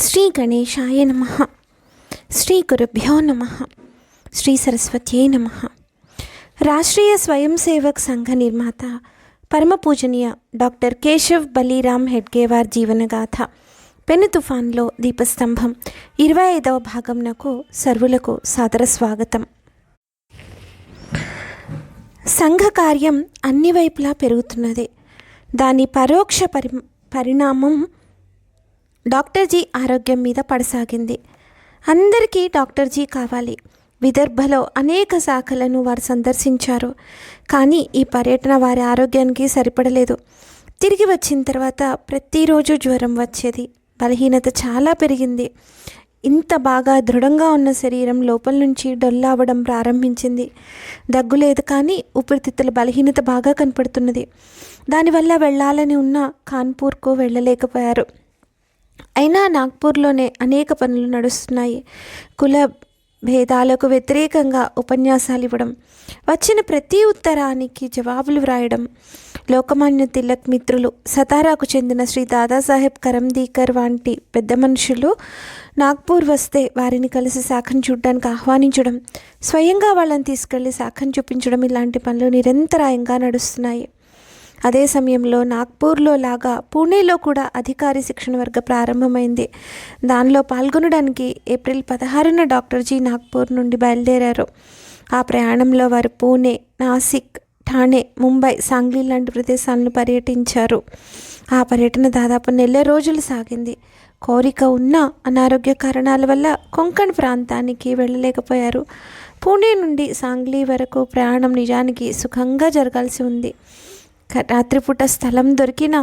శ్రీ గణేశాయ నమః. శ్రీ గురుభ్యో నమః. శ్రీ సరస్వత్యై నమః. రాష్ట్రీయ స్వయం సేవక్ సంఘ నిర్మాత పరమ పూజనీయ డాక్టర్ కేశవ్ బలీరామ్ హెడ్గేవార్ జీవనగాథ పెను తుఫాన్లో దీపస్తంభం 25వ భాగంనకు సర్వులకు సాదర స్వాగతం. సంఘ కార్యం అన్ని వైపులా పెరుగుతున్నది. దాని పరోక్ష పరిణామం డాక్టర్జీ ఆరోగ్యం మీద పడసాగింది. అందరికీ డాక్టర్జీ కావాలి. విదర్భలో అనేక శాఖలను వారు సందర్శించారు. కానీ ఈ పర్యటన వారి ఆరోగ్యానికి సరిపడలేదు. తిరిగి వచ్చిన తర్వాత ప్రతిరోజు జ్వరం వచ్చేది. బలహీనత చాలా పెరిగింది. ఇంత బాగా దృఢంగా ఉన్న శరీరం లోపల నుంచి డొల్లావడం ప్రారంభించింది. దగ్గు లేదు, కానీ ఊపిరితిత్తుల బలహీనత బాగా కనపడుతున్నది. దానివల్ల వెళ్ళాలని ఉన్న కాన్పూర్కు వెళ్ళలేకపోయారు. అయినా నాగ్పూర్లోనే అనేక పనులు నడుస్తున్నాయి. కుల భేదాలకు వ్యతిరేకంగా ఉపన్యాసాలు ఇవ్వడం, వచ్చిన ప్రతి ఉత్తరానికి జవాబులు వ్రాయడం. లోకమాన్య తిలక్ మిత్రులు, సతారాకు చెందిన శ్రీ దాదాసాహెబ్ కరందీకర్ వంటి పెద్ద మనుషులు నాగ్పూర్ వస్తే వారిని కలిసి శాఖను చూడడానికి ఆహ్వానించడం, స్వయంగా వాళ్ళని తీసుకెళ్లి శాఖను చూపించడం, ఇలాంటి పనులు నిరంతరాయంగా నడుస్తున్నాయి. అదే సమయంలో నాగ్పూర్లో లాగా పూణేలో కూడా అధికారి శిక్షణ వర్గ ప్రారంభమైంది. దానిలో పాల్గొనడానికి ఏప్రిల్ 16న డాక్టర్జీ నాగ్పూర్ నుండి బయలుదేరారు. ఆ ప్రయాణంలో వారు పూణే, నాసిక్, ఠాణే, ముంబై, సాంగ్లీ లాంటి ప్రదేశాలను పర్యటించారు. ఆ పర్యటన దాదాపు నెల రోజులు సాగింది. కోరిక ఉన్న అనారోగ్య కారణాల వల్ల కొంకణ్ ప్రాంతానికి వెళ్ళలేకపోయారు. పూణే నుండి సాంగ్లీ వరకు ప్రయాణం నిజానికి సుఖంగా జరగాల్సి ఉంది. రాత్రిపూట స్థలం దొరికినా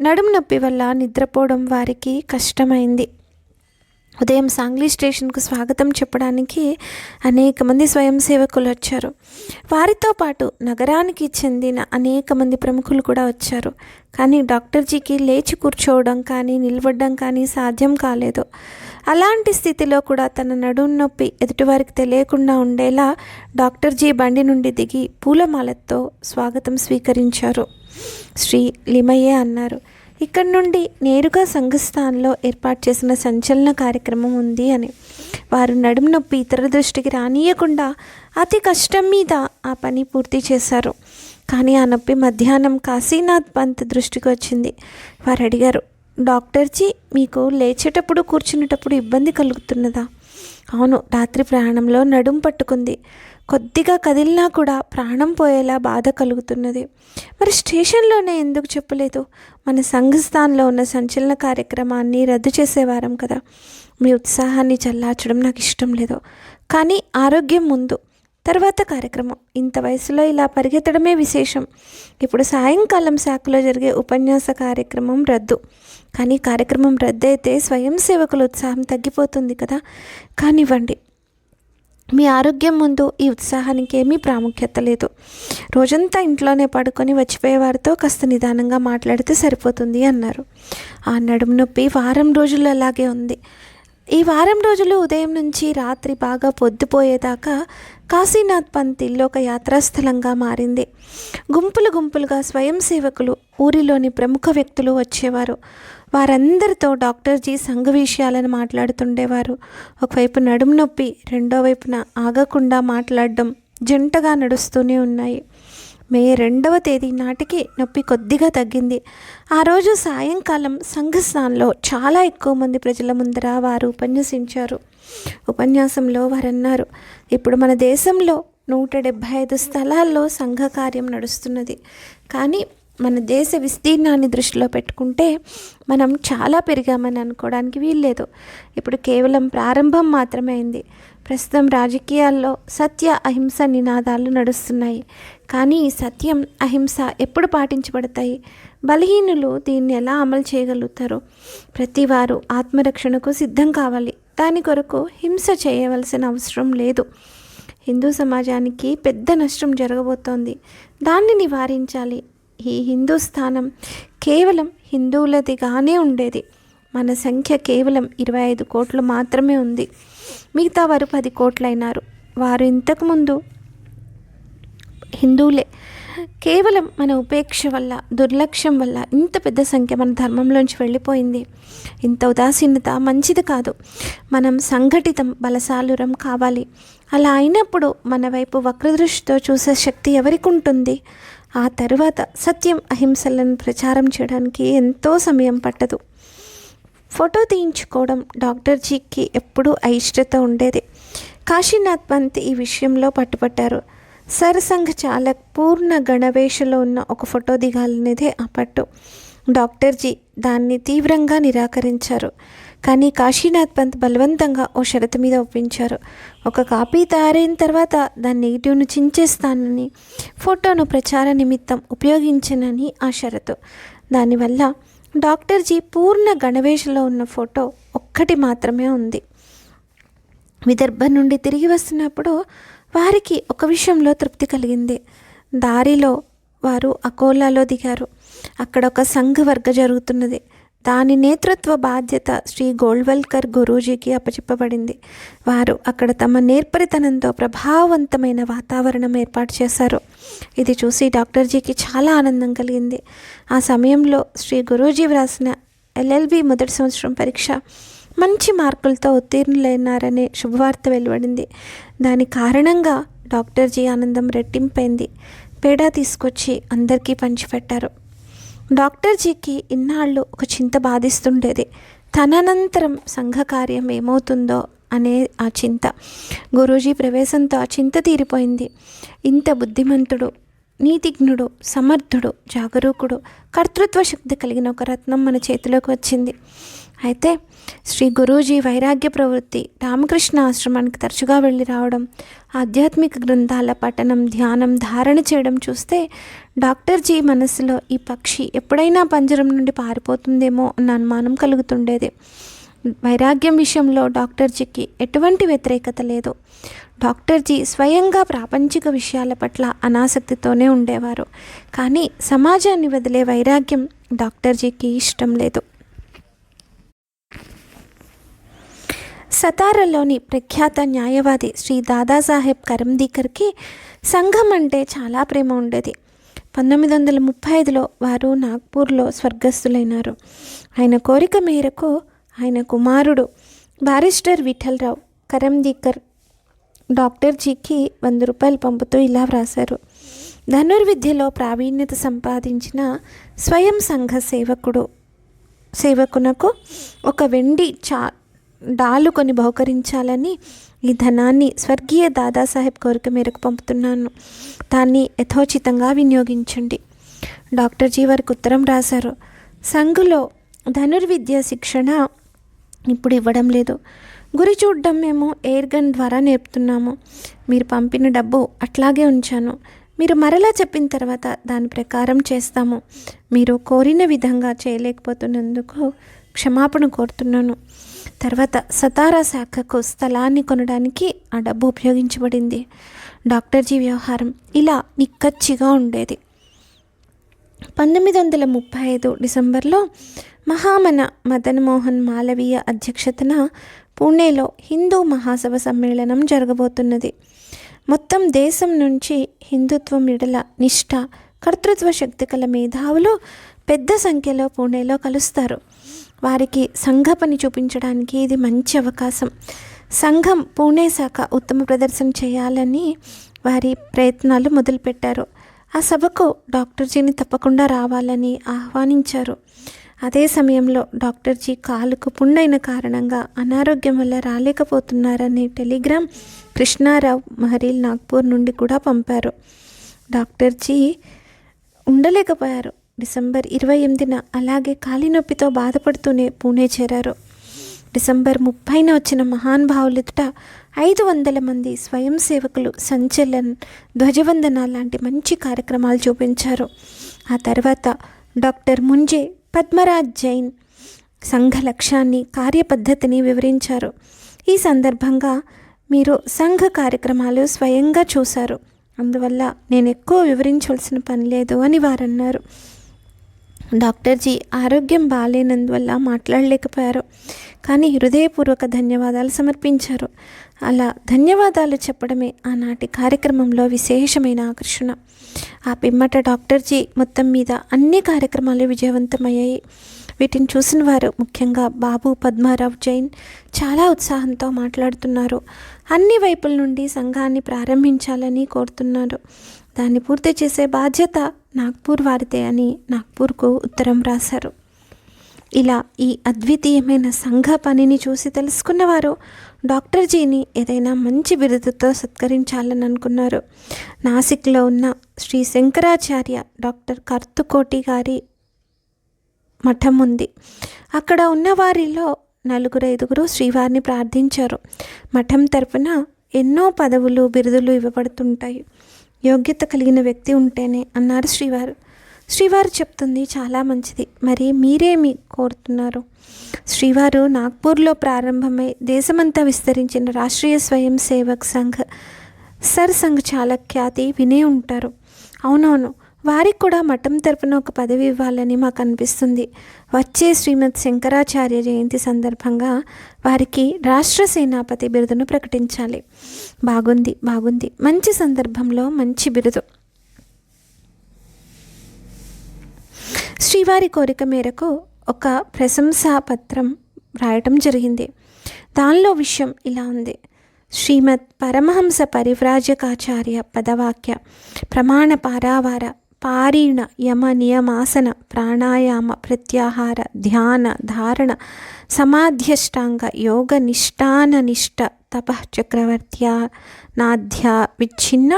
నడుము నొప్పి వల్ల నిద్రపోవడం వారికి కష్టమైంది. ఉదయం సాంగ్లీ స్టేషన్కు స్వాగతం చెప్పడానికి అనేక మంది స్వయం సేవకులు వచ్చారు. వారితో పాటు నగరానికి చెందిన అనేక మంది ప్రముఖులు కూడా వచ్చారు. కానీ డాక్టర్జీకి లేచి కూర్చోవడం కానీ నిలబడడం కానీ సాధ్యం కాలేదు. అలాంటి స్థితిలో కూడా తన నడుము నొప్పి ఎదుటివారికి తెలియకుండా ఉండేలా డాక్టర్జీ బండి నుండి దిగి పూలమాలతో స్వాగతం స్వీకరించారు. శ్రీ లిమయ్యే అన్నారు, ఇక్కడి నుండి నేరుగా సంఘస్థాన్లో ఏర్పాటు చేసిన సంచలన కార్యక్రమం ఉంది అని. వారు నడుము నొప్పి ఇతర దృష్టికి రానియకుండా అతి కష్టం మీద ఆ పని పూర్తి చేశారు. కానీ ఆ నొప్పి మధ్యాహ్నం కాశీనాథ్ పంత్ దృష్టికి వచ్చింది. వారు అడిగారు, డాక్టర్జీ, మీకు లేచేటప్పుడు కూర్చునేటప్పుడు ఇబ్బంది కలుగుతున్నదా? అవును, రాత్రి ప్రయాణంలో నడుము పట్టుకుంది. కొద్దిగా కదిలినా కూడా ప్రాణం పోయేలా బాధ కలుగుతున్నది. మరి స్టేషన్లోనే ఎందుకు చెప్పలేదు? మన సంఘస్థాన్లో ఉన్న సంచలన కార్యక్రమాన్ని రద్దు చేసేవారం కదా. మీ ఉత్సాహాన్ని చల్లార్చడం నాకు ఇష్టం లేదు. కానీ ఆరోగ్యం ముందు, తర్వాత కార్యక్రమం. ఇంత వయసులో ఇలా పరిగెత్తడమే విశేషం. ఇప్పుడు సాయంకాలం శాఖలో జరిగే ఉపన్యాస కార్యక్రమం రద్దు. కానీ కార్యక్రమం రద్దు అయితే స్వయం సేవకుల ఉత్సాహం తగ్గిపోతుంది కదా. కానివ్వండి, మీ ఆరోగ్యం ముందు ఈ ఉత్సాహానికి ఏమీ ప్రాముఖ్యత లేదు. రోజంతా ఇంట్లోనే పడుకొని వచ్చిపోయే వారితో కాస్త నిదానంగా మాట్లాడితే సరిపోతుంది అన్నారు. ఆ నడుము నొప్పి వారం రోజులు అలాగే ఉంది. ఈ వారం రోజులు ఉదయం నుంచి రాత్రి బాగా పొద్దుపోయేదాకా కాశీనాథ్ పంత్ ఇల్లు ఒక యాత్రాస్థలంగా మారింది. గుంపులు గుంపులుగా స్వయం సేవకులు, ఊరిలోని ప్రముఖ వ్యక్తులు వచ్చేవారు. వారందరితో డాక్టర్జీ సంఘ విషయాలను మాట్లాడుతుండేవారు. ఒకవైపు నడుము నొప్పి, రెండో వైపున ఆగకుండా మాట్లాడడం జంటగా నడుస్తూనే ఉన్నాయి. మే 2వ తేదీ నాటికి నొప్పి కొద్దిగా తగ్గింది. ఆ రోజు సాయంకాలం సంఘస్థాన్లో చాలా ఎక్కువ మంది ప్రజల ముందర వారు ఉపన్యసించారు. ఉపన్యాసంలో వారు అన్నారు, ఇప్పుడు మన దేశంలో 175 స్థలాల్లో సంఘ కార్యం నడుస్తున్నది. కానీ మన దేశ విస్తీర్ణాన్ని దృష్టిలో పెట్టుకుంటే మనం చాలా పెరిగామని అనుకోవడానికి వీల్లేదు. ఇప్పుడు కేవలం ప్రారంభం మాత్రమే అయింది. ప్రస్తుతం రాజకీయాల్లో సత్య అహింస నినాదాలు నడుస్తున్నాయి. కానీ సత్యం, అహింస ఎప్పుడు పాటించబడతాయి? బలహీనులు దీన్ని ఎలా అమలు చేయగలుగుతారు? ప్రతివారు ఆత్మరక్షణకు సిద్ధం కావాలి. దాని కొరకు హింస చేయవలసిన అవసరం లేదు. హిందూ సమాజానికి పెద్ద నష్టం జరగబోతోంది. దాన్ని నివారించాలి. ఈ హిందూస్థానం కేవలం హిందువులదిగానే ఉండేది. మన సంఖ్య కేవలం 25 కోట్లు మాత్రమే ఉంది. మిగతా వారు 10 కోట్లయినారు. వారు ఇంతకుముందు హిందువులే. కేవలం మన ఉపేక్ష వల్ల, దుర్లక్ష్యం వల్ల ఇంత పెద్ద సంఖ్య మన ధర్మంలోంచి వెళ్ళిపోయింది. ఇంత ఉదాసీనత మంచిది కాదు. మనం సంఘటితం, బలశాలురం కావాలి. అలా అయినప్పుడు మన వైపు వక్రదృష్టితో చూసే శక్తి ఎవరికి ఉంటుంది? ఆ తరువాత సత్యం, అహింసలను ప్రచారం చేయడానికి ఎంతో సమయం పట్టదు. ఫోటో తీయించుకోవడం డాక్టర్ జీకి ఎప్పుడూ అయిష్టత ఉండేది. కాశీనాథ్ పంత్ ఈ విషయంలో పట్టుపట్టారు. సరసంఘ చాలక్ పూర్ణ గణవేషలో ఉన్న ఒక ఫోటో దిగాలనేదే ఆ పట్టు. డాక్టర్ జీ దాన్ని తీవ్రంగా నిరాకరించారు. కానీ కాశీనాథ్ పంత్ బలవంతంగా ఓ షరతు మీద ఒప్పించారు. ఒక కాపీ తయారైన తర్వాత దాని నెగిటివ్ను చించేస్తానని, ఫోటోను ప్రచార నిమిత్తం ఉపయోగించనని ఆ షరతు. దానివల్ల డాక్టర్ జీ పూర్ణ గణవేషలో ఉన్న ఫోటో ఒక్కటి మాత్రమే ఉంది. విదర్భ నుండి తిరిగి వస్తున్నప్పుడు వారికి ఒక విషయంలో తృప్తి కలిగింది. దారిలో వారు అకోలాలో దిగారు. అక్కడ ఒక సంఘవర్గ జరుగుతున్నది. దాని నేతృత్వ బాధ్యత శ్రీ గోల్వల్కర్ గురూజీకి అప్పచెప్పబడింది. వారు అక్కడ తమ నేర్పరితనంతో ప్రభావవంతమైన వాతావరణం ఏర్పాటు చేశారు. ఇది చూసి డాక్టర్ జీకి చాలా ఆనందం కలిగింది. ఆ సమయంలో శ్రీ గురూజీ వ్రాసిన LLB మొదటి సంవత్సరం పరీక్ష మంచి మార్కులతో ఉత్తీర్ణులైనారనే శుభవార్త వెలువడింది. దాని కారణంగా డాక్టర్ జీ ఆనందం రెట్టింపైంది. పేడా తీసుకొచ్చి అందరికీ పంచిపెట్టారు. డాక్టర్ జీకి ఇన్నాళ్ళు ఒక చింత బాధిస్తుండేది. తదనంతరం సంఘ కార్యం ఏమవుతుందో అనే ఆ చింత. గురూజీ ప్రవేశంతో ఆ చింత తీరిపోయింది. ఇంత బుద్ధిమంతుడు, నీతిజ్ఞుడు, సమర్థుడు, జాగరూకుడు, కర్తృత్వ శక్తి కలిగిన ఒక రత్నం మన చేతిలోకి వచ్చింది. అయితే శ్రీ గురూజీ వైరాగ్య ప్రవృత్తి, రామకృష్ణ ఆశ్రమానికి తరచుగా వెళ్ళి రావడం, ఆధ్యాత్మిక గ్రంథాల పఠనం, ధ్యానం, ధారణ చేయడం చూస్తే డాక్టర్ జీ మనసులో ఈ పక్షి ఎప్పుడైనా పంజరం నుండి పారిపోతుందేమో అన్న అనుమానం కలుగుతుండేది. వైరాగ్యం విషయంలో డాక్టర్ జీకి ఎటువంటి వ్యతిరేకత లేదు. డాక్టర్ జీ స్వయంగా ప్రాపంచిక విషయాల పట్ల అనాసక్తితోనే ఉండేవారు. కానీ సమాజాన్ని వదిలే వైరాగ్యం డాక్టర్ జీకి ఇష్టం లేదు. సతారాలోని ప్రఖ్యాత న్యాయవాది శ్రీ దాదాసాహెబ్ కరందీకర్కి సంఘం అంటే చాలా ప్రేమ ఉండేది. 1935లో వారు నాగ్పూర్లో స్వర్గస్థులైనారు. ఆయన కోరిక మేరకు ఆయన కుమారుడు బారిస్టర్ విఠలరావు కరందీకర్ డాక్టర్ జీకి 100 రూపాయలు పంపుతూ ఇలా వ్రాశారు: ధనుర్విద్యలో ప్రావీణ్యత సంపాదించిన స్వయం సంఘ సేవకునకు ఒక వెండి డాలు కొని బహుకరించాలని ఈ ధనాన్ని స్వర్గీయ దాదాసాహెబ్ కోరిక మేరకు పంపుతున్నాను. దాన్ని యథోచితంగా వినియోగించండి. డాక్టర్ జీ వారికి ఉత్తరం రాశారు: సంఘులో ధనుర్విద్య శిక్షణ ఇప్పుడు ఇవ్వడం లేదు. గురి చూడడం మేము ఎయిర్ గన్ ద్వారా నేర్పుతున్నాము. మీరు పంపిన డబ్బు అట్లాగే ఉంచాను. మీరు మరలా చెప్పిన తర్వాత దాని ప్రకారం చేస్తాము. మీరు కోరిన విధంగా చేయలేకపోతున్నందుకు క్షమాపణ కోరుతున్నాను. తర్వాత సతారా శాఖకు స్థలాన్ని కొనడానికి ఆ డబ్బు ఉపయోగించబడింది. డాక్టర్ జీ వ్యవహారం ఇలా నిక్కచ్చిగా ఉండేది. 1935 డిసెంబర్లో మహామన మదన్ మోహన్ మాలవీయ అధ్యక్షతన పూణేలో హిందూ మహాసభ సమ్మేళనం జరగబోతున్నది. మొత్తం దేశం నుంచి హిందుత్వం ఎడల నిష్ఠ, కర్తృత్వ శక్తి కల మేధావులు పెద్ద సంఖ్యలో పూణేలో కలుస్తారు. వారికి సంఘ పని చూపించడానికి ఇది మంచి అవకాశం. సంఘం పూణే శాఖ ఉత్తమ ప్రదర్శన చేయాలని వారి ప్రయత్నాలు మొదలుపెట్టారు. ఆ సభకు డాక్టర్ జీని తప్పకుండా రావాలని ఆహ్వానించారు. అదే సమయంలో డాక్టర్ జీ కాలుకు పుండైన కారణంగా అనారోగ్యం వల్ల రాలేకపోతున్నారనే టెలిగ్రామ్ కృష్ణారావు మహరీల్ నాగ్పూర్ నుండి కూడా పంపారు. డాక్టర్ జీ ఉండలేకపోయారు. డిసెంబర్ 28న అలాగే కాలినొప్పితో బాధపడుతూనే పూణే చేరారు. డిసెంబర్ 30న వచ్చిన మహానుభావులెదుట 500 మంది స్వయం సేవకులు సంచలన్, ధ్వజవందన లాంటి మంచి కార్యక్రమాలు చూపించారు. ఆ తర్వాత డాక్టర్ ముంజే పద్మరాజ్ జైన్ సంఘ లక్ష్యాన్ని, కార్యపద్ధతిని వివరించారు. ఈ సందర్భంగా మీరు సంఘ కార్యక్రమాలు స్వయంగా చూశారు, అందువల్ల నేను ఎక్కువ వివరించవలసిన పని లేదు అని వారన్నారు. డాక్టర్ జీ ఆరోగ్యం బాగాలేనందువల్ల మాట్లాడలేకపోయారు. కానీ హృదయపూర్వక ధన్యవాదాలు సమర్పించారు. అలా ధన్యవాదాలు చెప్పడమే ఆనాటి కార్యక్రమంలో విశేషమైన ఆకర్షణ. ఆ పిమ్మట డాక్టర్జీ మొత్తం మీద అన్ని కార్యక్రమాలు విజయవంతమయ్యాయి. వీటిని చూసిన వారు, ముఖ్యంగా బాబు పద్మారావు జైన్, చాలా ఉత్సాహంతో మాట్లాడుతున్నారు. అన్ని వైపుల నుండి సంఘాన్ని ప్రారంభించాలని కోరుతున్నారు. దాన్ని పూర్తి చేసే బాధ్యత నాగ్పూర్ వారిదే అని నాగ్పూర్కు ఉత్తరం రాశారు. ఇలా ఈ అద్వితీయమైన సంఘ పనిని చూసి తెలుసుకున్నవారు డాక్టర్జీని ఏదైనా మంచి బిరుదుతో సత్కరించాలని అనుకున్నారు. నాసిక్లో ఉన్న శ్రీ శంకరాచార్య డాక్టర్ కర్తుకోటి గారి మఠం ఉంది. అక్కడ ఉన్న వారిలో 4-5 శ్రీవారిని ప్రార్థించారు. మఠం తరపున ఎన్నో పదవులు, బిరుదులు ఇవ్వబడుతుంటాయి. యోగ్యత కలిగిన వ్యక్తి ఉంటేనే అన్నారు శ్రీవారు. శ్రీవారు చెప్తుంది చాలా మంచిది, మరి మీరేమి కోరుతున్నారు? శ్రీవారు నాగ్పూర్లో ప్రారంభమై దేశమంతా విస్తరించిన రాష్ట్రీయ స్వయం సేవక్ సంఘ్ సంఘ్ చాలా ఖ్యాతి వినే ఉంటారు. అవునవును, వారికి కూడా మఠం తరపున ఒక పదవి ఇవ్వాలని మాకు అనిపిస్తుంది. వచ్చే శ్రీమద్ శంకరాచార్య జయంతి సందర్భంగా వారికి రాష్ట్ర సేనాపతి బిరుదును ప్రకటించాలి. బాగుంది, మంచి సందర్భంలో మంచి బిరుదు. శ్రీవారి కోరిక మేరకు ఒక ప్రశంసా పత్రం రాయటం జరిగింది. దానిలో విషయం ఇలా ఉంది: శ్రీమద్ పరమహంస పరివ్రాజకాచార్య పదవాక్య ప్రమాణ పారావార పారీణ యమ నియమాసన ప్రాణాయామ ప్రత్యాహార ధ్యాన ధారణ సమాధ్యష్టాంగ యోగ నిష్ఠాననిష్ట తపః చక్రవర్త్యా నాధ్య విచ్ఛిన్న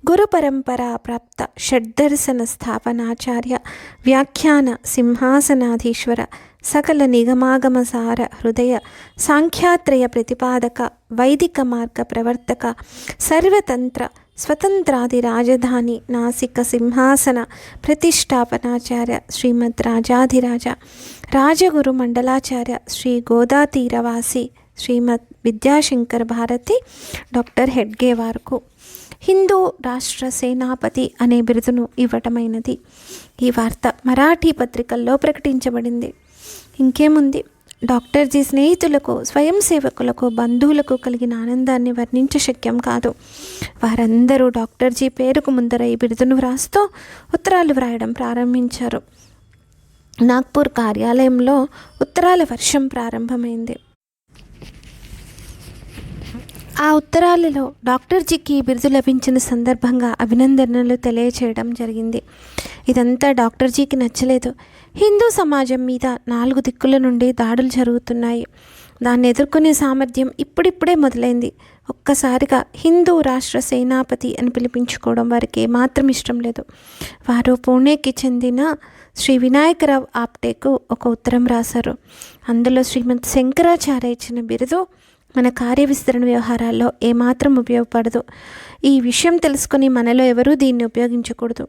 గురు పరంపరా ప్రాప్త షడ్దర్శన స్థాపనాచార్య వ్యాఖ్యాన సింహాసనాధీశ్వర సకల నిగమాగమసార హృదయ సాంఖ్యాత్రయ ప్రతిపాదక వైదిక మార్గ ప్రవర్తక సర్వతంత్ర స్వతంత్రాది రాజధాని నాసిక సింహాసన ప్రతిష్టాపనాచార్య శ్రీమద్ రాజాధిరాజ రాజగురు మండలాచార్య శ్రీ గోదాతీరవాసి శ్రీమద్ విద్యాశంకర్ భారతి డాక్టర్ హెడ్గే వార్కు హిందూ రాష్ట్ర సేనాపతి అనే బిరుదును ఇవ్వటమైనది. ఈ వార్త మరాఠీ పత్రికల్లో ప్రకటించబడింది. ఇంకేముంది, డాక్టర్జీ స్నేహితులకు, స్వయం సేవకులకు, బంధువులకు కలిగిన ఆనందాన్ని వర్ణించశక్యం కాదు. వారందరూ డాక్టర్జీ పేరుకు ముందర ఈ బిరుదును వ్రాస్తూ ఉత్తరాలు వ్రాయడం ప్రారంభించారు. నాగ్పూర్ కార్యాలయంలో ఉత్తరాల వర్షం ప్రారంభమైంది. ఆ ఉత్తరాలలో డాక్టర్జీకి బిరుదు లభించిన సందర్భంగా అభినందనలు తెలియచేయడం జరిగింది. ఇదంతా డాక్టర్జీకి నచ్చలేదు. హిందూ సమాజం మీద 4 దిక్కుల నుండి దాడులు జరుగుతున్నాయి. దాన్ని ఎదుర్కొనే సామర్థ్యం ఇప్పుడిప్పుడే మొదలైంది. ఒక్కసారిగా హిందూ రాష్ట్ర సేనాపతి అని పిలిపించుకోవడం వారికి ఏమాత్రం ఇష్టం లేదు. వారు పూణేకి చెందిన శ్రీ వినాయకరావు ఆప్టేకు ఒక ఉత్తరం రాశారు. అందులో శ్రీమద్ శంకరాచార్య ఇచ్చిన బిరుదు మన కార్య విస్తరణ వ్యవహారాల్లో ఏమాత్రం ఉపయోగపడదు. ఈ విషయం తెలుసుకుని మనలో ఎవరూ దీన్ని ఉపయోగించకూడదు.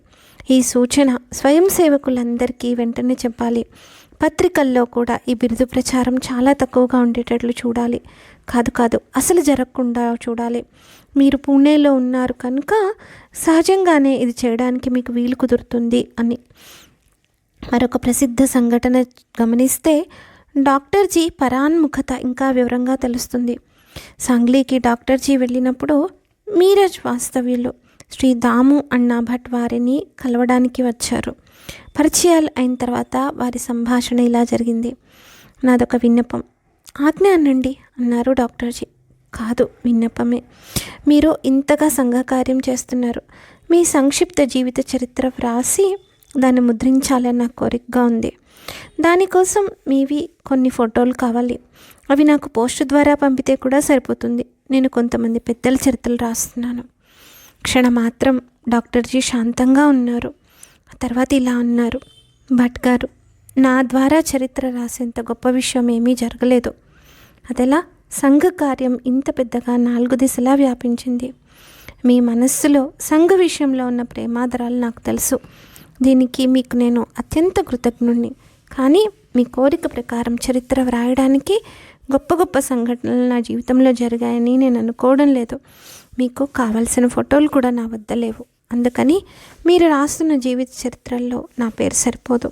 ఈ సూచన స్వయం సేవకులందరికీ వెంటనే చెప్పాలి. పత్రికల్లో కూడా ఈ బిరుదు ప్రచారం చాలా తక్కువగా ఉండేటట్లు చూడాలి. కాదు అసలు జరగకుండా చూడాలి. మీరు పూణేలో ఉన్నారు కనుక సహజంగానే ఇది చేయడానికి మీకు వీలు కుదురుతుంది అని. మరొక ప్రసిద్ధ సంఘటన గమనిస్తే డాక్టర్జీ పరాన్ముఖత ఇంకా వివరంగా తెలుస్తుంది. సాంగ్లీకి డాక్టర్జీ వెళ్ళినప్పుడు మీరజ్ వాస్తవ్యులు శ్రీ దాము అన్నా భట్ వారిని కలవడానికి వచ్చారు. పరిచయాలు అయిన తర్వాత వారి సంభాషణ ఇలా జరిగింది: నాదొక విన్నపం. ఆజ్ఞ అనండి అన్నారు డాక్టర్జీ. కాదు, విన్నపమే. మీరు ఇంతగా సంఘకార్యం చేస్తున్నారు. మీ సంక్షిప్త జీవిత చరిత్ర వ్రాసి దాన్ని ముద్రించాలని నాకు కోరికగా ఉంది. దానికోసం మీవి కొన్ని ఫోటోలు కావాలి. అవి నాకు పోస్టు ద్వారా పంపితే కూడా సరిపోతుంది. నేను కొంతమంది పెద్దల చరిత్రలు రాస్తున్నాను. క్షణమాత్రం డాక్టర్జీ శాంతంగా ఉన్నారు. ఆ తర్వాత ఇలా అన్నారు: భట్ గారు, నా ద్వారా చరిత్ర రాసేంత గొప్ప విషయం ఏమీ జరగలేదు. అదెలా? సంఘ కార్యం ఇంత పెద్దగా 4 దిశలా వ్యాపించింది. మీ మనస్సులో సంఘ విషయంలో ఉన్న ప్రేమాదరాలు నాకు తెలుసు. దీనికి మీకు నేను అత్యంత కృతజ్ఞుణ్ణి. కానీ మీ కోరిక ప్రకారం చరిత్ర వ్రాయడానికి గొప్ప గొప్ప సంఘటనలు నా జీవితంలో జరిగాయని నేను అనుకోవడం లేదు. మీకు కావలసిన ఫోటోలు కూడా నా వద్ద లేవు. అందుకని మీరు రాస్తున్న జీవిత చరిత్రల్లో నా పేరు సరిపోదు.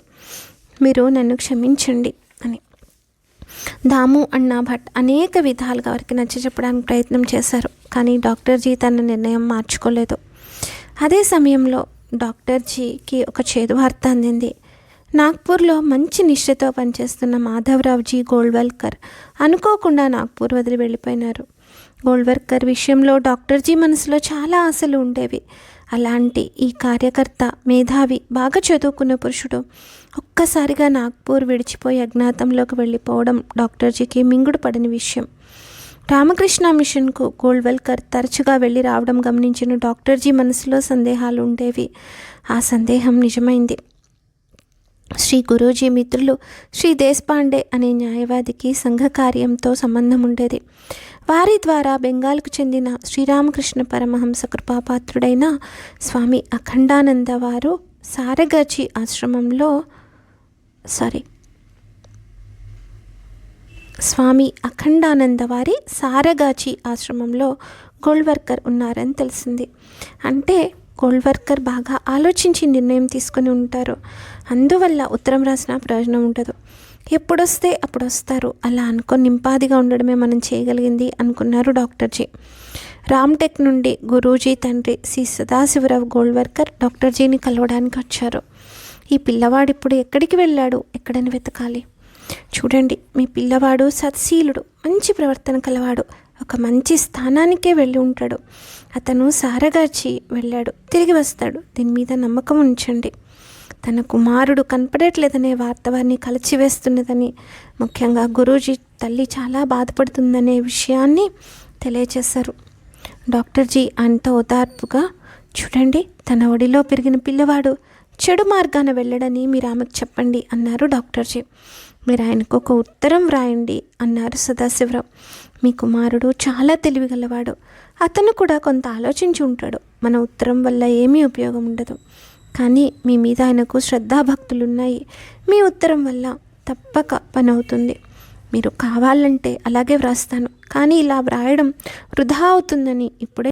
మీరు నన్ను క్షమించండి అని. దాము అన్నా భట్ అనేక విధాలుగా వారికి నచ్చచెప్పడానికి ప్రయత్నం చేశారు, కానీ డాక్టర్జీ తన నిర్ణయం మార్చుకోలేదు. అదే సమయంలో డాక్టర్జీకి ఒక చేదు వార్త అందింది. నాగ్పూర్లో మంచి నిష్ఠతో పనిచేస్తున్న మాధవరావుజీ గోల్వల్కర్ అనుకోకుండా నాగ్పూర్ వదిలి వెళ్ళిపోయినారు. గోల్వల్కర్ విషయంలో డాక్టర్జీ మనసులో చాలా ఆశలు ఉండేవి. అలాంటి ఈ కార్యకర్త, మేధావి, బాగా చదువుకున్న పురుషుడు ఒక్కసారిగా నాగ్పూర్ విడిచిపోయి అజ్ఞాతంలోకి వెళ్ళిపోవడం డాక్టర్జీకి మింగుడు పడని విషయం. రామకృష్ణ మిషన్కు గోల్వల్కర్ తరచుగా వెళ్ళి రావడం గమనించిన డాక్టర్జీ మనసులో సందేహాలు ఉండేవి. ఆ సందేహం నిజమైంది. శ్రీ గురూజీ మిత్రులు శ్రీ దేశపాండే అనే న్యాయవాదికి సంఘ కార్యంతో సంబంధం ఉండేది. వారి ద్వారా బెంగాల్కు చెందిన శ్రీరామకృష్ణ పరమహంస కృపాపాత్రుడైన స్వామి అఖండానంద వారు సారగాచి ఆశ్రమంలో స్వామి అఖండానంద వారి సారగాచి ఆశ్రమంలో గోల్వల్కర్ ఉన్నారని తెలిసింది. అంటే గోల్వల్కర్ బాగా ఆలోచించి నిర్ణయం తీసుకుని ఉంటారు. అందువల్ల ఉత్తరం రాసిన ప్రయోజనం ఉండదు. ఎప్పుడొస్తే అప్పుడు వస్తారు, అలా అనుకొని నింపాదిగా ఉండడమే మనం చేయగలిగింది అనుకున్నారు డాక్టర్జీ. రామ్టెక్ నుండి గురూజీ తండ్రి శ్రీ సదాశివరావు గోల్వల్కర్ డాక్టర్జీని కలవడానికి వచ్చారు. ఈ పిల్లవాడు ఇప్పుడు ఎక్కడికి వెళ్ళాడు, ఎక్కడని వెతకాలి? చూడండి, మీ పిల్లవాడు సత్శీలుడు, మంచి ప్రవర్తన కలవాడు, ఒక మంచి స్థానానికే వెళ్ళి ఉంటాడు. అతను సారగాచి వెళ్ళాడు, తిరిగి వస్తాడు, దీని మీద నమ్మకం ఉంచండి. తన కుమారుడు కనపడట్లేదనే వార్త వారిని కలిచివేస్తున్నదని, ముఖ్యంగా గురూజీ తల్లి చాలా బాధపడుతుందనే విషయాన్ని తెలియచేశారు. డాక్టర్జీ అంత ఓదార్పుగా, చూడండి, తన ఒడిలో పెరిగిన పిల్లవాడు చెడు మార్గాన వెళ్ళడని మీరు ఆమెకు చెప్పండి అన్నారు డాక్టర్జీ. మీరు ఆయనకు ఒక ఉత్తరం వ్రాయండి అన్నారు సదాశివరావు. మీ కుమారుడు చాలా తెలివిగలవాడు, అతను కూడా కొంత ఆలోచించి ఉంటాడు. మన ఉత్తరం వల్ల ఏమీ ఉపయోగం ఉండదు, కానీ మీ మీద ఆయనకు శ్రద్ధాభక్తులు ఉన్నాయి. మీ ఉత్తరం వల్ల తప్పక పని అవుతుంది. మీరు కావాలంటే అలాగే వ్రాస్తాను, కానీ ఇలా వ్రాయడం వృధా అవుతుందని ఇప్పుడే